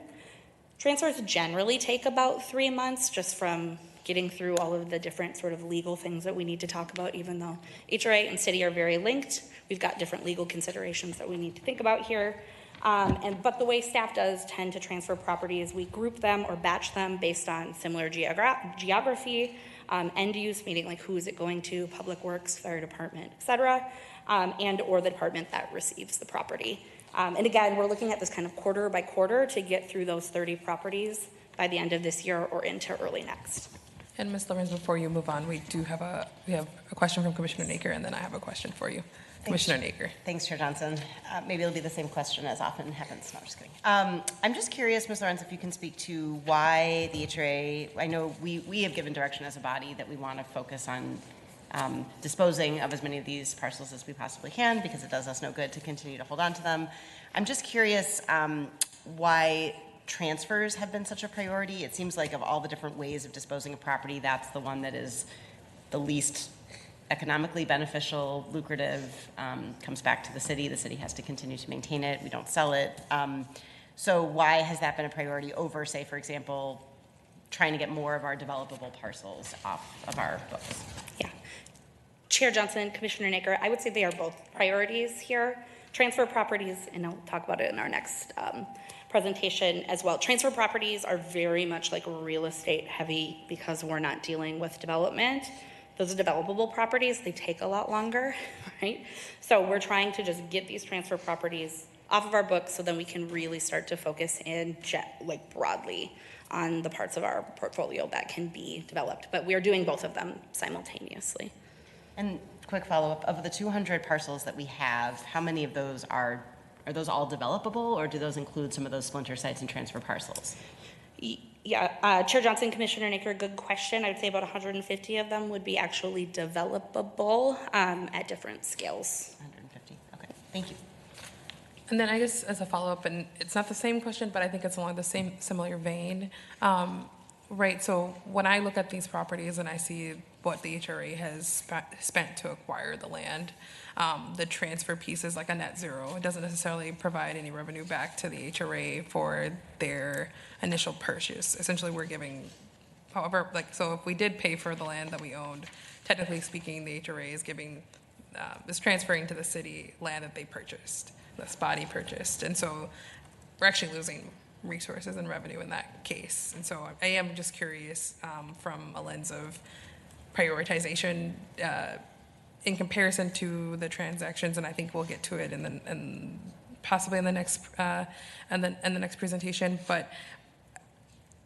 Transfers generally take about 3 months just from getting through all of the different sort of legal things that we need to talk about, even though HRA and city are very linked. We've got different legal considerations that we need to think about here. But the way staff does tend to transfer properties, we group them or batch them based on similar geography, end use, meaning like who is it going to, public works, fire department, et cetera, and or the department that receives the property. And again, we're looking at this kind of quarter by quarter to get through those 30 properties by the end of this year or into early next. And Ms. Lorenz, before you move on, we have a question from Commissioner Naker, and then I have a question for you. Commissioner Naker. Thanks, Chair Johnson. Maybe it'll be the same question as often happens. No, I'm just kidding. I'm just curious, Ms. Lorenz, if you can speak to why the HRA, I know we have given direction as a body that we want to focus on disposing of as many of these parcels as we possibly can because it does us no good to continue to hold on to them. I'm just curious why transfers have been such a priority. It seems like of all the different ways of disposing of property, that's the one that is the least economically beneficial, lucrative, comes back to the city. The city has to continue to maintain it. We don't sell it. So why has that been a priority over, say, for example, trying to get more of our developable parcels off of our books? Yeah. Chair Johnson, Commissioner Naker, I would say they are both priorities here. Transfer properties, and I'll talk about it in our next presentation as well. Transfer properties are very much like real estate heavy because we're not dealing with development. Those are developable properties, they take a lot longer, right? So we're trying to just get these transfer properties off of our books so then we can really start to focus in like broadly on the parts of our portfolio that can be developed. But we are doing both of them simultaneously. And quick follow-up, of the 200 parcels that we have, how many of those are those all developable, or do those include some of those splinter sites and transfer parcels? Yeah, Chair Johnson, Commissioner Naker, good question. I would say about 150 of them would be actually developable at different scales. 150, okay, thank you. And then I guess as a follow-up, and it's not the same question, but I think it's along the same similar vein. Right, so when I look at these properties and I see what the HRA has spent to acquire the land, the transfer piece is like a net zero. It doesn't necessarily provide any revenue back to the HRA for their initial purchase. Essentially, we're giving, however, like, so if we did pay for the land that we owned, technically speaking, the HRA is giving, is transferring to the city land that they purchased, this body purchased. And so we're actually losing resources and revenue in that case. And so I am just curious from a lens of prioritization in comparison to the transactions, and I think we'll get to it in possibly in the next and then in the next presentation. But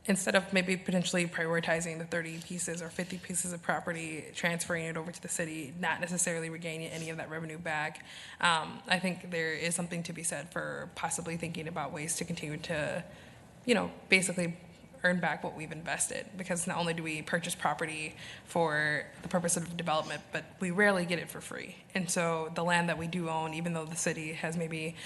instead of maybe potentially prioritizing the 30 pieces or 50 pieces of property, transferring it over to the city, not necessarily regaining any of that revenue back, I think there is something to be said for possibly thinking about ways to continue to, basically earn back what we've invested. Because not only do we purchase property for the purpose of development, but we rarely get it for free. And so the land that we do own, even though the city has maybe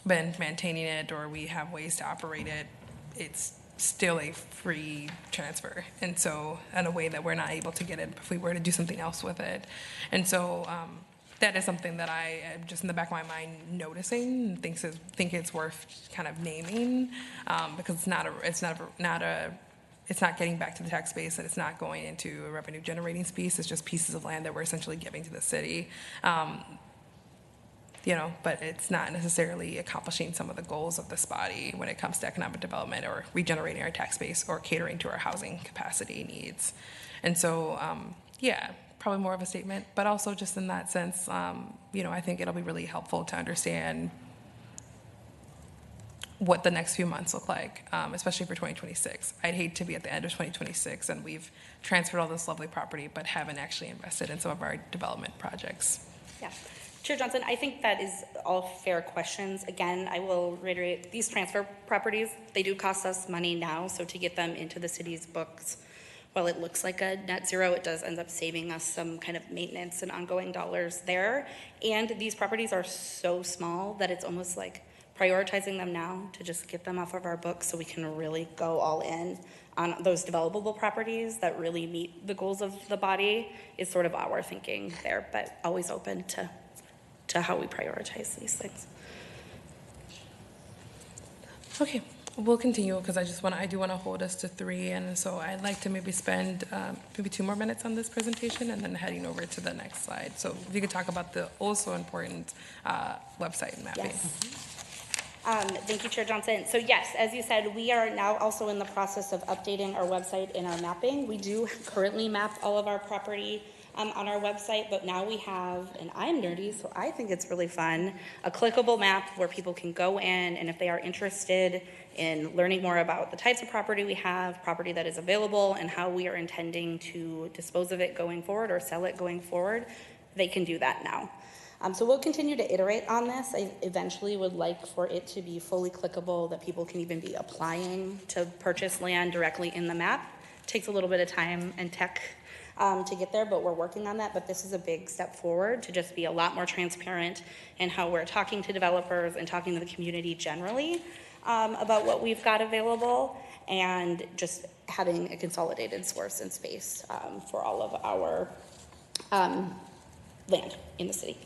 been maintaining it or we have ways to operate it, it's still a free transfer. And so in a way that we're not able to get it if we were to do something else with it. And so that is something that I am just in the back of my mind noticing, think it's worth kind of naming, because it's not getting back to the tax base, and it's not going into a revenue generating space. It's just pieces of land that we're essentially giving to the city. But it's not necessarily accomplishing some of the goals of this body when it comes to economic development or regenerating our tax base or catering to our housing capacity needs. And so, probably more of a statement, but also just in that sense, I think it'll be really helpful to understand what the next few months look like, especially for 2026. I'd hate to be at the end of 2026 and we've transferred all this lovely property but haven't actually invested in some of our development projects. Yeah. Chair Johnson, I think that is all fair questions. Again, I will reiterate, these transfer properties, they do cost us money now, so to get them into the city's books, while it looks like a net zero, it does end up saving us some kind of maintenance and ongoing dollars there. And these properties are so small that it's almost like prioritizing them now to just get them off of our books so we can really go all in on those developable properties that really meet the goals of the body is sort of our thinking there, but always open to how we prioritize these things. Okay, we'll continue because I do want to hold us to 3, and so I'd like to maybe spend maybe 2 more minutes on this presentation and then heading over to the next slide. So if you could talk about the also important website mapping. Yes. Thank you, Chair Johnson. So yes, as you said, we are now also in the process of updating our website and our mapping. We do currently map all of our property on our website, but now we have, and I'm nerdy, so I think it's really fun, a clickable map where people can go in, and if they are interested in learning more about the types of property we have, property that is available, and how we are intending to dispose of it going forward or sell it going forward, they can do that now. So we'll continue to iterate on this. I eventually would like for it to be fully clickable, that people can even be applying to purchase land directly in the map. It takes a little bit of time and tech to get there, but we're working on that. But this is a big step forward to just be a lot more transparent in how we're talking to developers and talking to the community generally about what we've got available, and just having a consolidated source and space for all of our land in the city.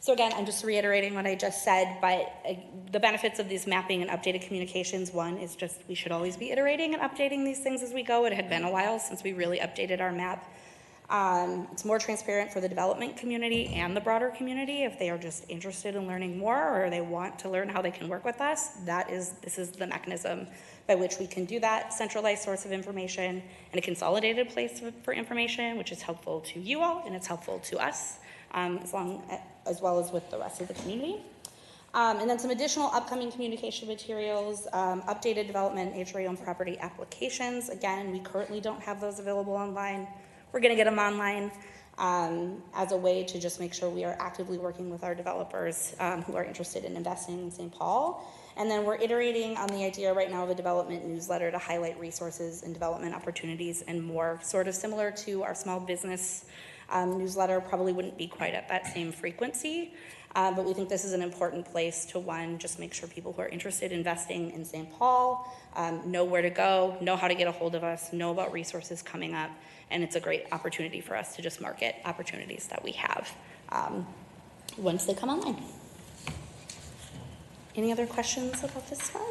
So again, I'm just reiterating what I just said, but the benefits of these mapping and updated communications, one is just we should always be iterating and updating these things as we go. It had been a while since we really updated our map. It's more transparent for the development community and the broader community if they are just interested in learning more or they want to learn how they can work with us. This is the mechanism by which we can do that. Centralized source of information and a consolidated place for information, which is helpful to you all and it's helpful to us. As well as with the rest of the community. And then some additional upcoming communication materials, updated development HRA-owned property applications. Again, we currently don't have those available online. We're going to get them online as a way to just make sure we are actively working with our developers who are interested in investing in St. Paul. And then we're iterating on the idea right now of a development newsletter to highlight resources and development opportunities and more, sort of similar to our small business newsletter. Probably wouldn't be quite at that same frequency. But we think this is an important place to, one, just make sure people who are interested in investing in St. Paul know where to go, know how to get a hold of us, know about resources coming up, and it's a great opportunity for us to just market opportunities that we have once they come online. Any other questions about this one?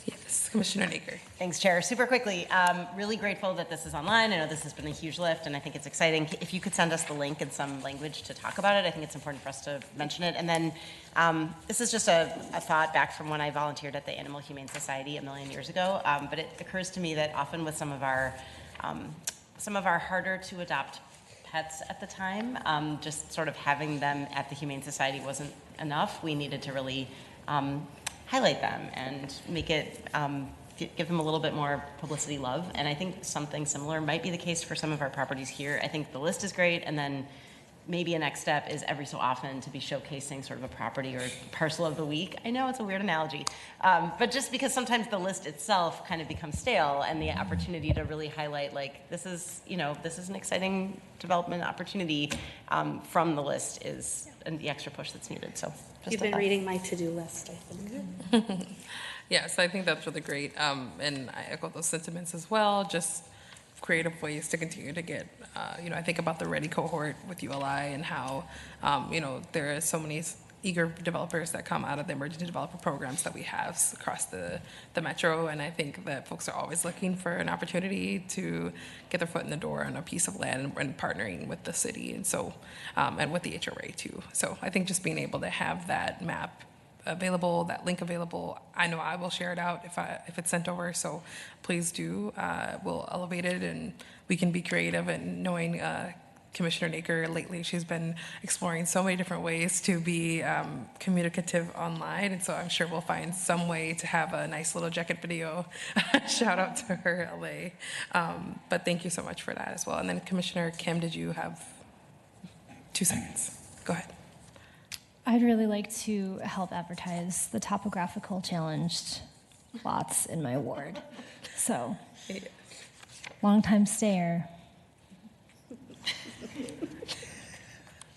Yes, Commissioner Naker. Thanks, Chair. Super quickly, really grateful that this is online. I know this has been a huge lift, and I think it's exciting. If you could send us the link in some language to talk about it, I think it's important for us to mention it. And then this is just a thought back from when I volunteered at the Animal Humane Society a million years ago. But it occurs to me that often with some of our harder to adopt pets at the time, just sort of having them at the Humane Society wasn't enough. We needed to really highlight them and make it, give them a little bit more publicity love. And I think something similar might be the case for some of our properties here. I think the list is great, and then maybe a next step is every so often to be showcasing sort of a property or parcel of the week. I know it's a weird analogy, but just because sometimes the list itself kind of becomes stale, and the opportunity to really highlight, like, this is an exciting development opportunity from the list is the extra push that's needed. So just You've been reading my to-do list, I think. Yes, I think that's really great. And I echo those sentiments as well. Just creative ways to continue to get, I think about the Ready cohort with ULI and how, there are so many eager developers that come out of the emergency developer programs that we have across the metro. And I think that folks are always looking for an opportunity to get their foot in the door on a piece of land and partnering with the city. And so, and with the HRA too. So I think just being able to have that map available, that link available, I know I will share it out if it's sent over. So please do. We'll elevate it, and we can be creative. And knowing Commissioner Naker, lately she's been exploring so many different ways to be communicative online, and so I'm sure we'll find some way to have a nice little jacket video. Shout out to her, LA. But thank you so much for that as well. And then Commissioner Kim, did you have 2 seconds? Go ahead. I'd really like to help advertise the topographical challenged lots in my ward. So, long-time stayer.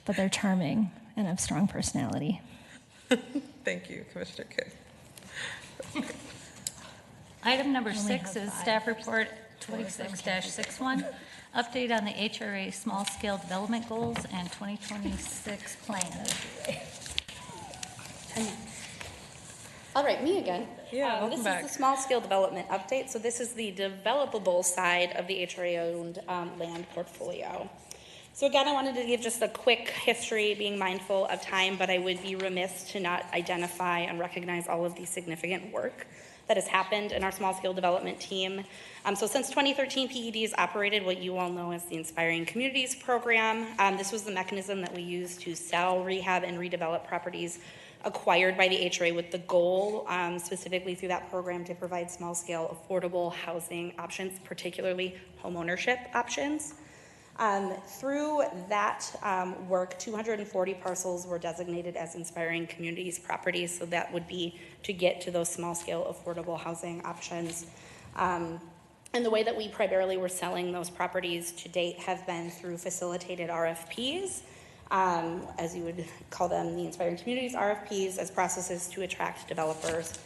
But they're charming and have strong personality. Thank you, Commissioner Kim. Item number 6 is staff report 26-61, update on the HRA small scale development goals and 2026 plan. All right, me again. Yeah, welcome This back. is the small scale development update. So this is the developable side of the HRA-owned land portfolio. So again, I wanted to give just a quick history, being mindful of time, but I would be remiss to not identify and recognize all of the significant work that has happened in our small scale development team. So since 2013, PED's operated what you all know as the Inspiring Communities program. This was the mechanism that we used to sell, rehab, and redevelop properties acquired by the HRA with the goal, specifically through that program, to provide small scale affordable housing options, particularly homeownership options. Through that work, 240 parcels were designated as Inspiring Communities properties, so that would be to get to those small-scale affordable housing options. And the way that we primarily were selling those properties to date have been through facilitated RFPs, as you would call them, the Inspiring Communities RFPs, as processes to attract developers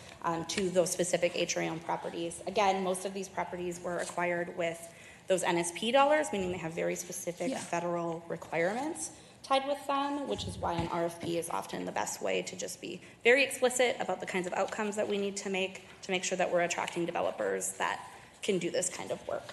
to those specific HRA-owned properties. Again, most of these properties were acquired with those NSP dollars, meaning they have very specific federal requirements tied with them, which is why an RFP is often the best way to just be very explicit about the kinds of outcomes that we need to make sure that we're attracting developers that can do this kind of work.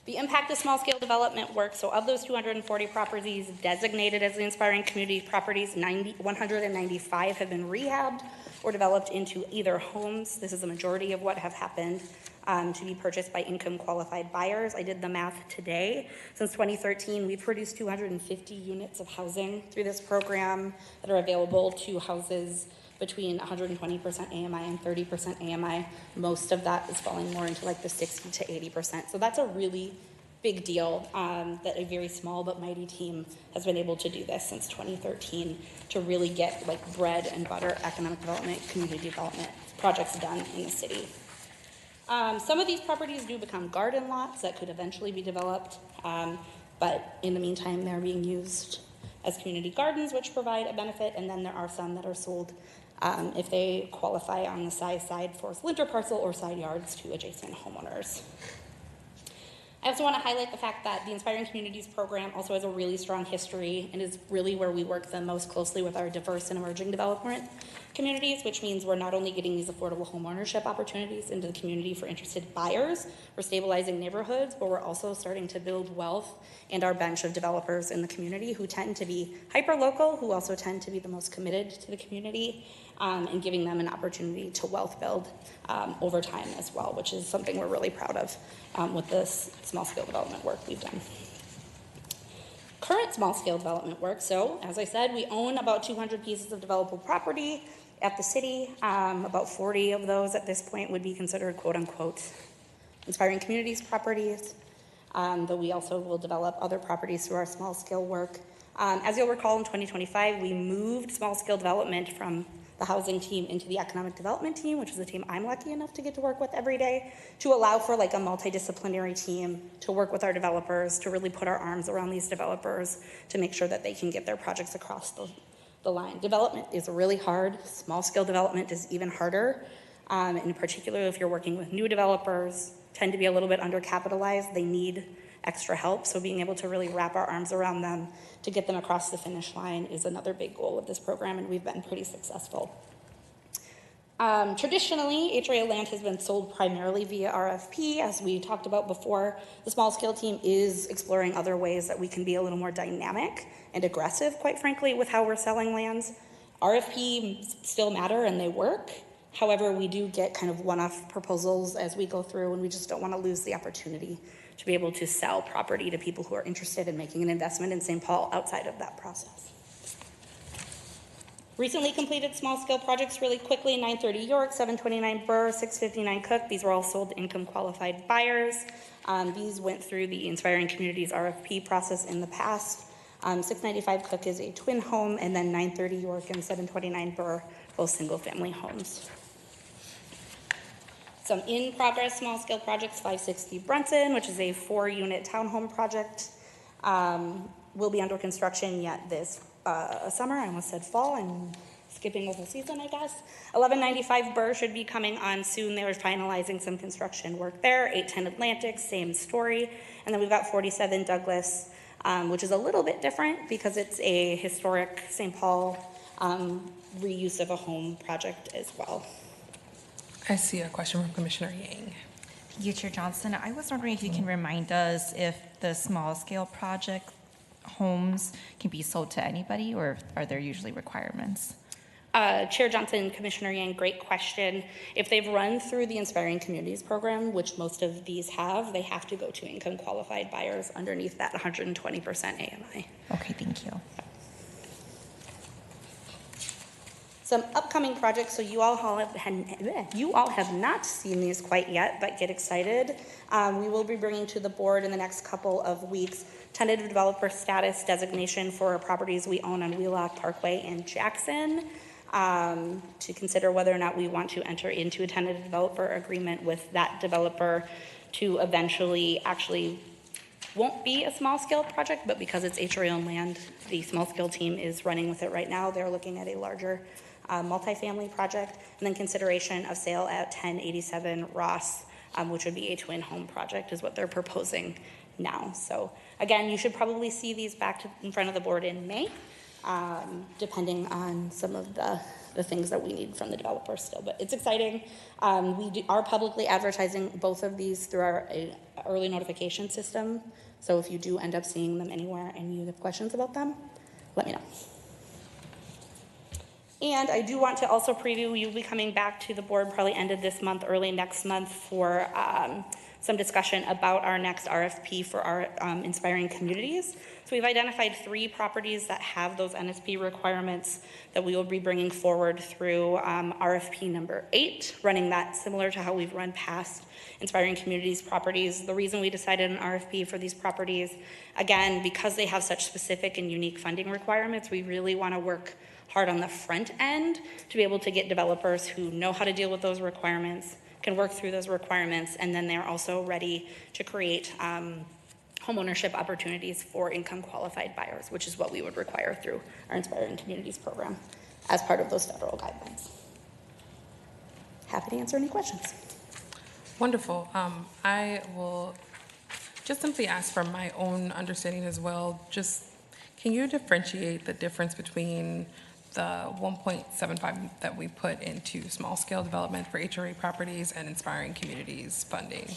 The impact of small-scale development work, so of those 240 properties designated as the Inspiring Community properties, 195 have been rehabbed, or developed into either homes. This is the majority of what have happened, to be purchased by income qualified buyers. I did the math today. Since 2013, we've produced 250 units of housing through this program that are available to houses between 120% AMI and 30% AMI. Most of that is falling more into like the 60 to 80%. So that's a really big deal, that a very small but mighty team has been able to do this since 2013 to really get like bread and butter economic development, community development projects done in the city. Some of these properties do become garden lots that could eventually be developed, but in the meantime, they're being used as community gardens, which provide a benefit, and then there are some that are sold if they qualify on the size side for splinter parcel or side yards to adjacent homeowners. I also want to highlight the fact that the Inspiring Communities program also has a really strong history and is really where we work the most closely with our diverse and emerging development communities, which means we're not only getting these affordable home ownership opportunities into the community for interested buyers, we're stabilizing neighborhoods, but we're also starting to build wealth and our bench of developers in the community who tend to be hyper-local, who also tend to be the most committed to the community, and giving them an opportunity to wealth build over time as well, which is something we're really proud of with this small-scale development work we've done. Current small-scale development work, so as I said, we own about 200 pieces of developable property at the city. About 40 of those at this point would be considered quote-unquote Inspiring Communities properties, though we also will develop other properties through our small-scale work. As you'll recall, in 2025, we moved small-scale development from the housing team into the economic development team, which is the team I'm lucky enough to get to work with every day, to allow for like a multidisciplinary team to work with our developers, to really put our arms around these developers to make sure that they can get their projects across the line. Development is really hard. Small-scale development is even harder. In particular, if you're working with new developers, tend to be a little bit undercapitalized. They need extra help, so being able to really wrap our arms around them to get them across the finish line is another big goal of this program, and we've been pretty successful. Traditionally, HRA land has been sold primarily via RFP. As we talked about before, the small-scale team is exploring other ways that we can be a little more dynamic and aggressive, quite frankly, with how we're selling lands. RFP still matter and they work. However, we do get kind of one-off proposals as we go through, and we just don't want to lose the opportunity to be able to sell property to people who are interested in making an investment in St. Paul outside of that process. Recently completed small-scale projects really quickly: 930 York, 729 Burr, 659 Cook. These were all sold to income-qualified buyers. These went through the Inspiring Communities RFP process in the past. 695 Cook is a twin home, and then 930 York and 729 Burr, both single-family homes. Some in-progress small-scale projects: 560 Brunson, which is a 4-unit townhome project, will be under construction yet this summer. I almost said fall. I'm skipping the whole season, I guess. 1195 Burr should be coming on soon. They were finalizing some construction work there. 810 Atlantic, same story. And then we've got 47 Douglas, which is a little bit different because it's a historic St. Paul reuse of a home project as well. I see a question from Commissioner Yang. Thank you, Chair Johnson. I was wondering if you can remind us if the small-scale project homes can be sold to anybody, or are there usually requirements? Chair Johnson, Commissioner Yang, great question. If they've run through the Inspiring Communities program, which most of these have, they have to go to income qualified buyers underneath that 120% AMI. Okay, thank you. Some upcoming projects, so you all have not seen these quite yet, but get excited. We will be bringing to the board in the next couple of weeks tentative developer status designation for properties we own on Wheelock Parkway in Jackson, to consider whether or not we want to enter into a tentative developer agreement with that developer to eventually actually won't be a small-scale project, but because it's HRA-owned land, the small-scale team is running with it right now. They're looking at a larger multifamily project, and then consideration of sale at 1087 Ross, which would be a twin home project, is what they're proposing now. So again, you should probably see these back in front of the board in May, depending on some of the things that we need from the developer still. But it's exciting. We are publicly advertising both of these through our early notification system. So if you do end up seeing them anywhere and you have questions about them, let me know. And I do want to also preview, we will be coming back to the board probably end of this month, early next month for some discussion about our next RFP for our inspiring communities. So we've identified 3 properties that have those NSP requirements that we will be bringing forward through RFP number 8, running that similar to how we've run past inspiring communities properties. The reason we decided an RFP for these properties, again, because they have such specific and unique funding requirements, we really want to work hard on the front end to be able to get developers who know how to deal with those requirements, can work through those requirements, and then they're also ready to create homeownership opportunities for income qualified buyers, which is what we would require through our Inspiring Communities program as part of those federal guidelines. Happy to answer any questions. Wonderful. I will just simply ask from my own understanding as well, just can you differentiate the difference between the 1.75 that we put into small scale development for HRA properties and inspiring communities funding?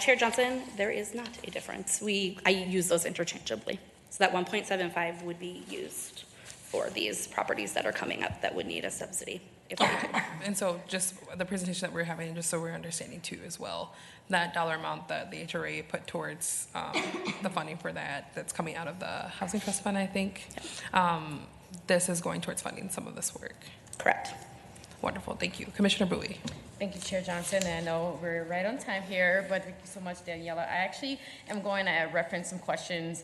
Chair Johnson, there is not a difference. I use those interchangeably. So that 1.75 would be used for these properties that are coming up that would need a subsidy. If we could. And so just the presentation that we're having, just so we're understanding too as well, that dollar amount that the HRA put towards the funding for that's coming out of the Housing Trust Fund, I think, this is going towards funding some of this work. Correct. Wonderful, thank you. Commissioner Bowie. Thank you, Chair Johnson. And I know we're right on time here, but thank you so much, Daniela. I actually am going to reference some questions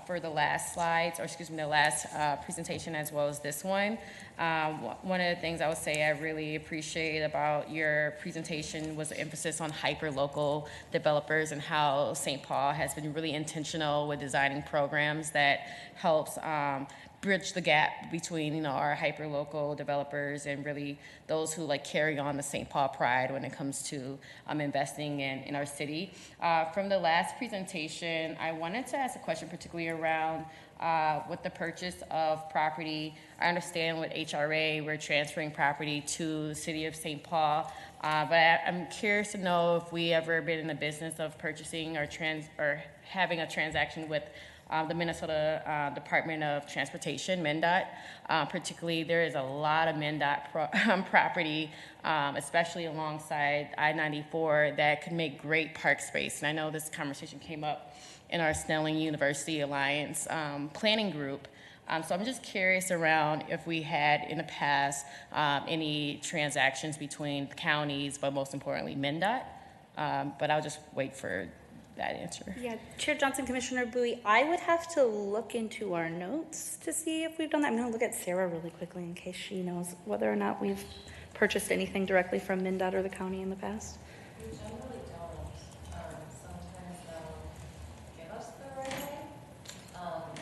for the last slides, or excuse me, the last presentation as well as this one. One of the things I would say I really appreciate about your presentation was the emphasis on hyper-local developers and how St. Paul has been really intentional with designing programs that helps bridge the gap between, our hyper-local developers and really those who carry on the St. Paul pride when it comes to investing in our city. From the last presentation, I wanted to ask a question particularly around with the purchase of property. I understand with HRA, we're transferring property to the city of St. Paul, but I'm curious to know if we ever been in the business of purchasing or having a transaction with the Minnesota Department of Transportation, MnDOT. Particularly, there is a lot of MnDOT property, especially alongside I-94, that could make great park space. And I know this conversation came up in our Snelling University Alliance planning group. So I'm just curious around if we had in the past any transactions between counties, but most importantly, MnDOT. But I'll just wait for that answer. Yeah, Chair Johnson, Commissioner Bowie, I would have to look into our notes to see if we've done that. I'm going to look at Sarah really quickly in case she knows whether or not we've purchased anything directly from MnDOT or the county in the past. We generally don't. Sometimes they'll give us the right of way.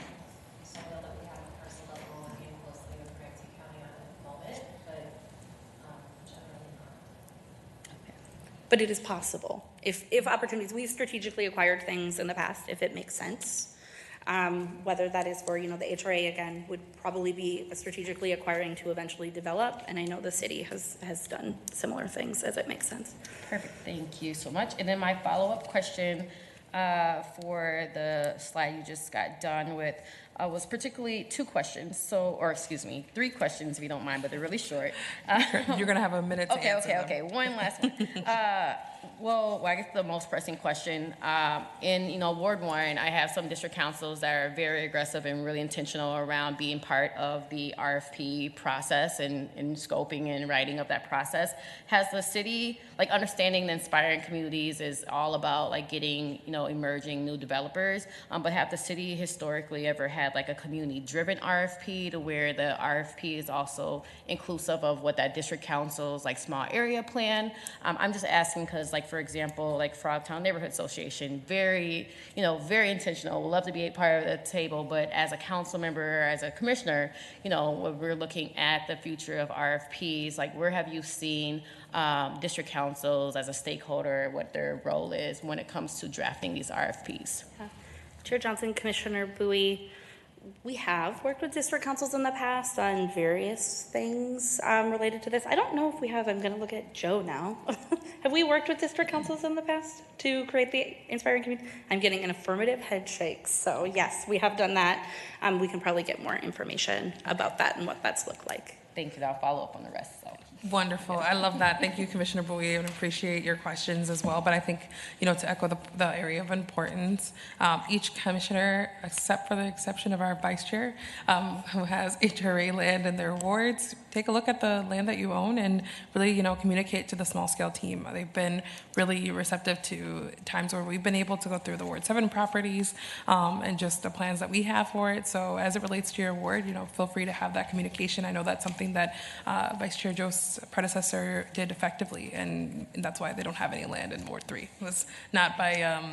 So I know that we have a parcel level working closely with Ramsey County on it at the moment, but generally not. But it is possible. If opportunities, we've strategically acquired things in the past, if it makes sense. Whether that is for, the HRA, again, would probably be strategically acquiring to eventually develop. And I know the city has done similar things as it makes sense. Perfect, thank you so much. And then my follow-up question for the slide you just got done with was particularly 2 questions. Three questions if you don't mind, but they're really short. You're going to have a minute to answer them. Okay. One last one. Well, I guess the most pressing question, in Ward 1, I have some district councils that are very aggressive and really intentional around being part of the RFP process and scoping and writing of that process. Has the city, understanding the inspiring communities is all about getting, emerging new developers, but have the city historically ever had a community-driven RFP to where the RFP is also inclusive of what that district council's small area plan? I'm just asking because for example, Frogtown Neighborhood Association, very intentional, would love to be a part of the table, but as a council member, or as a commissioner, when we're looking at the future of RFPs, where have you seen district councils as a stakeholder, what their role is when it comes to drafting these RFPs? Chair Johnson, Commissioner Bowie, We have worked with district councils in the past on various things related to this. I don't know if we have, I'm going to look at Joe now. Have we worked with district councils in the past to create the Inspiring Community? I'm getting an affirmative head shake, so yes, we have done that. We can probably get more information about that and what that's looked like. Thank you. I'll follow up on the rest, so. Wonderful. I love that. Thank you, Commissioner Bowie, and appreciate your questions as well. But I think, to echo the area of importance, each commissioner, except for the exception of our vice chair, who has HRA land in their wards, take a look at the land that you own and really, communicate to the small scale team. They've been really receptive to times where we've been able to go through the Ward 7 properties and just the plans that we have for it. So as it relates to your ward, feel free to have that communication. I know that's something that Vice Chair Joe's predecessor did effectively, and that's why they don't have any land in Ward 3. It was not by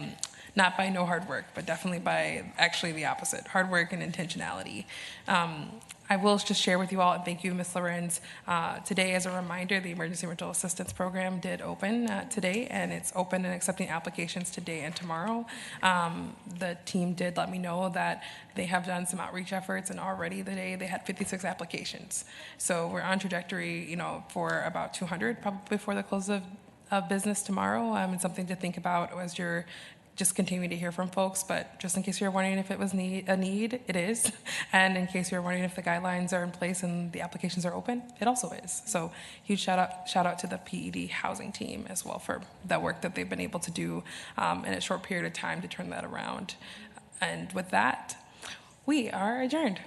no hard work, but definitely by actually the opposite, hard work and intentionality. I will just share with you all, and thank you, Ms. Lorenz. Today, as a reminder, the Emergency Rental Assistance Program did open today, and it's open and accepting applications today and tomorrow. The team did let me know that they have done some outreach efforts, and already today they had 56 applications. So we're on trajectory, for about 200 probably before the close of business tomorrow. It's something to think about as you're just continuing to hear from folks, but just in case you're wondering if it was a need, it is. And in case you're wondering if the guidelines are in place and the applications are open, it also is. So huge shout out to the PED housing team as well for the work that they've been able to do in a short period of time to turn that around. And with that, we are adjourned.